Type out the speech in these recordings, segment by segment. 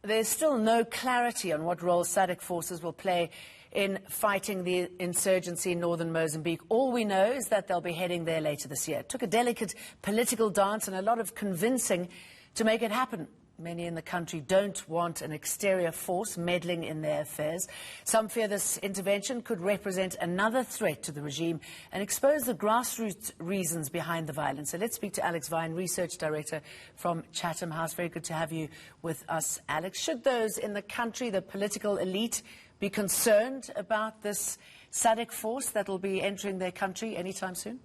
There's still no clarity on what role SADC forces will play in fighting the insurgency in northern Mozambique. All we know is that they'll be heading there later this year. It took a delicate political dance and a lot of convincing to make it happen. Many in the country don't want an exterior force meddling in their affairs. Some fear this intervention could represent another threat to the regime and expose the grassroots reasons behind the violence. So let's speak to Alex Vine, Research Director from Chatham House. Very good to have you with us, Alex. Should those in the country, the political elite, be concerned about this SADC force that will be entering their country anytime soon?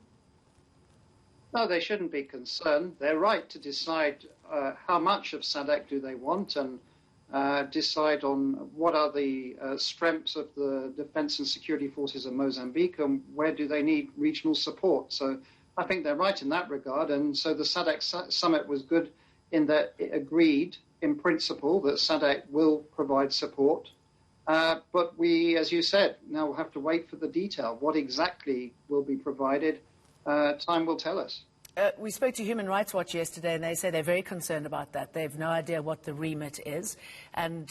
No, they shouldn't be concerned. They're right to decide how much of SADC do they want and decide on what are the strengths of the defense and security forces of Mozambique and where do they need regional support. So I think they're right in that regard. And so the SADC summit was good in that it agreed in principle that SADC will provide support. But we, as you said, now will have to wait for the detail. What exactly will be provided, time will tell us. We spoke to Human Rights Watch yesterday, and they say they're very concerned about that. They have no idea what the remit is, and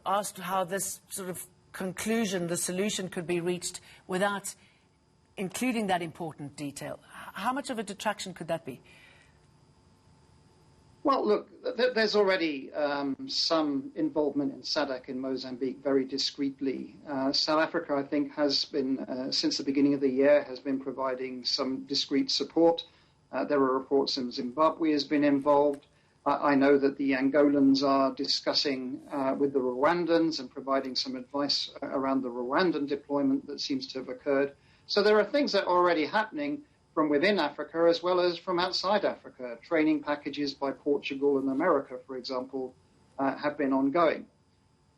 asked how this sort of conclusion, the solution, could be reached without including that important detail. How much of a detraction could that be? Well, look, there's already some involvement in SADC in Mozambique very discreetly. South Africa, I think, has been, since the beginning of the year, has been providing some discreet support. There are reports that Zimbabwe has been involved. I know that the Angolans are discussing with the Rwandans and providing some advice around the Rwandan deployment that seems to have occurred. So there are things that are already happening from within Africa as well as from outside Africa. Training packages by Portugal and America, for example, have been ongoing.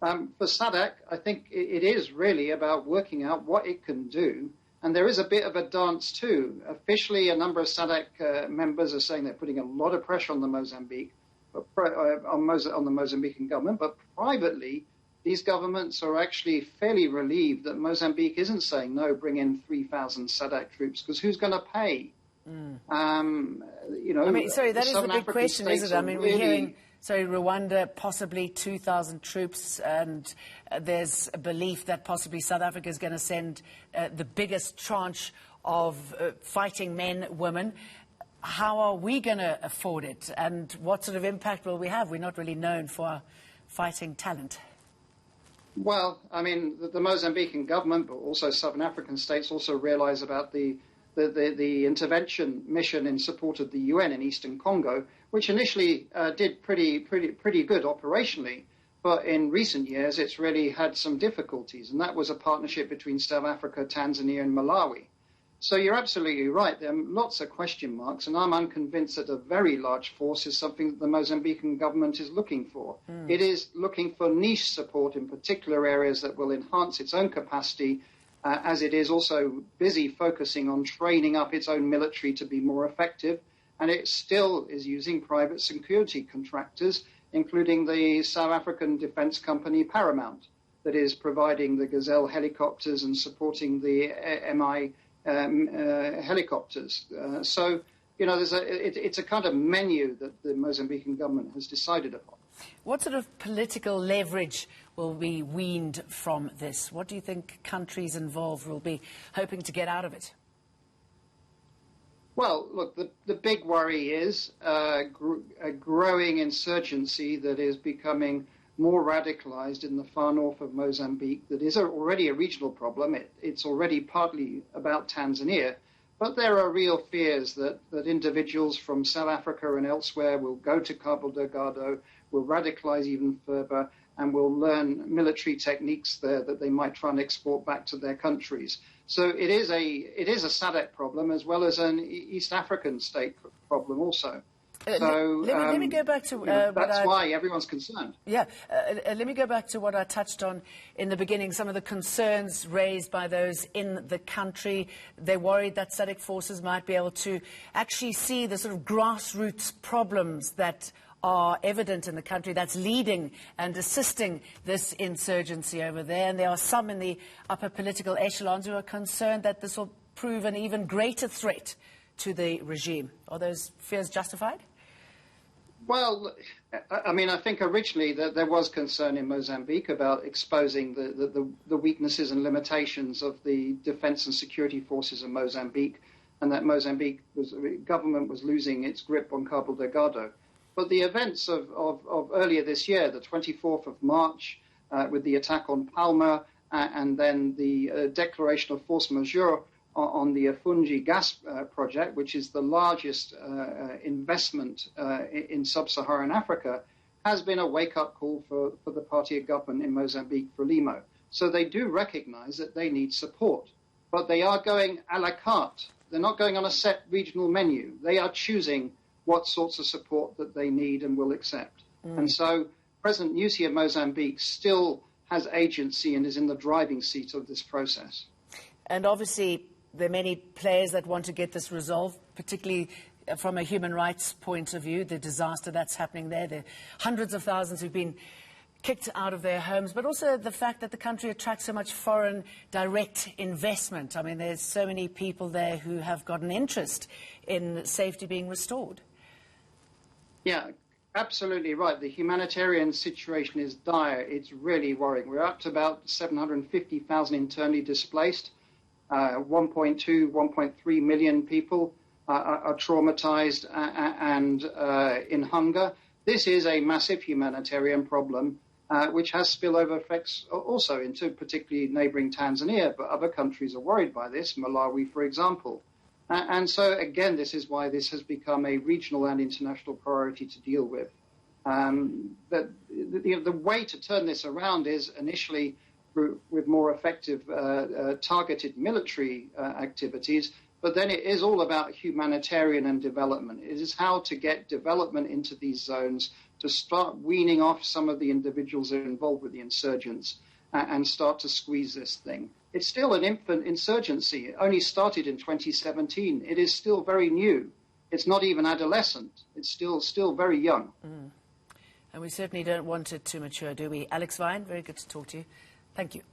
For SADC, I think it is really about working out what it can do. And there is a bit of a dance too. Officially, a number of SADC members are saying they're putting a lot of pressure on the Mozambique, on the Mozambican government. But privately, these governments are actually fairly relieved that Mozambique isn't saying, no, bring in 3,000 SADC troops, because who's going to pay? You know, I mean, sorry, that is a big question, isn't it? I mean, we're hearing, Rwanda, possibly 2,000 troops, and there's a belief that possibly South Africa is going to send the biggest tranche of fighting men, women. How are we going to afford it, and what sort of impact will we have? We're not really known for our fighting talent. Well, I mean, the Mozambican government, but also Southern African states, also realize about the intervention mission in support of the UN in Eastern Congo, which initially did pretty good operationally, but in recent years it's really had some difficulties, and that was a partnership between South Africa, Tanzania, and Malawi. So you're absolutely right. There are lots of question marks, and I'm unconvinced that a very large force is something that the Mozambican government is looking for. It is looking for niche support in particular areas that will enhance its own capacity, as it is also busy focusing on training up its own military to be more effective. And it still is using private security contractors, including the South African defense company Paramount, that is providing the Gazelle helicopters and supporting the MI helicopters. So, you know, it's a kind of menu that the Mozambican government has decided upon. What sort of political leverage will be weaned from this? What do you think countries involved will be hoping to get out of it? Well, look, the big worry is a growing insurgency that is becoming more radicalized in the far north of Mozambique. That is already a regional problem. It's already partly about Tanzania. But there are real fears that individuals from South Africa and elsewhere will go to Cabo Delgado, will radicalize even further, and will learn military techniques there that they might try and export back to their countries. So it is a SADC problem as well as an East African state problem also. So let me go back to that's why everyone's concerned. Yeah, let me go back to what I touched on in the beginning. Some of the concerns raised by those in the country. They're worried that SADC forces might be able to actually see the sort of grassroots problems that are evident in the country that's leading and assisting this insurgency over there. And there are some in the upper political echelons who are concerned that this will prove an even greater threat to the regime. Are those fears justified? Well, I mean, I think originally that there was concern in Mozambique about exposing the weaknesses and limitations of the defense and security forces of Mozambique, and that government was losing its grip on Cabo Delgado. But the events of earlier this year, the 24th of March, with the attack on Palma, and then the declaration of force majeure on the Afungi gas project, which is the largest investment in sub-Saharan Africa, has been a wake-up call for the party of government in Mozambique, Frelimo. So they do recognize that they need support, but they are going a la carte. They're not going on a set regional menu. They are choosing what sorts of support that they need and will accept. And so President Nyusi of Mozambique still has agency and is in the driving seat of this process. And obviously, there are many players that want to get this resolved, particularly from a human rights point of view, the disaster that's happening there. There are hundreds of thousands who've been kicked out of their homes, but also the fact that the country attracts so much foreign direct investment. I mean, there's so many people there who have got an interest in safety being restored. Yeah, absolutely right. The humanitarian situation is dire. It's really worrying. We're up to about 750,000 internally displaced. 1.2, 1.3 million people are traumatized and in hunger. This is a massive humanitarian problem, which has spillover effects also into particularly neighboring Tanzania, but other countries are worried by this, Malawi, for example. And so, again, this is why this has become a regional and international priority to deal with. The way to turn this around is initially with more effective targeted military activities, but then it is all about humanitarian and development. It is how to get development into these zones, to start weaning off some of the individuals that are involved with the insurgents and start to squeeze this thing. It's still an infant insurgency. It only started in 2017. It is still very new. It's not even adolescent. It's still very young. And we certainly don't want it to mature, do we? Alex Vine, very good to talk to you. Thank you.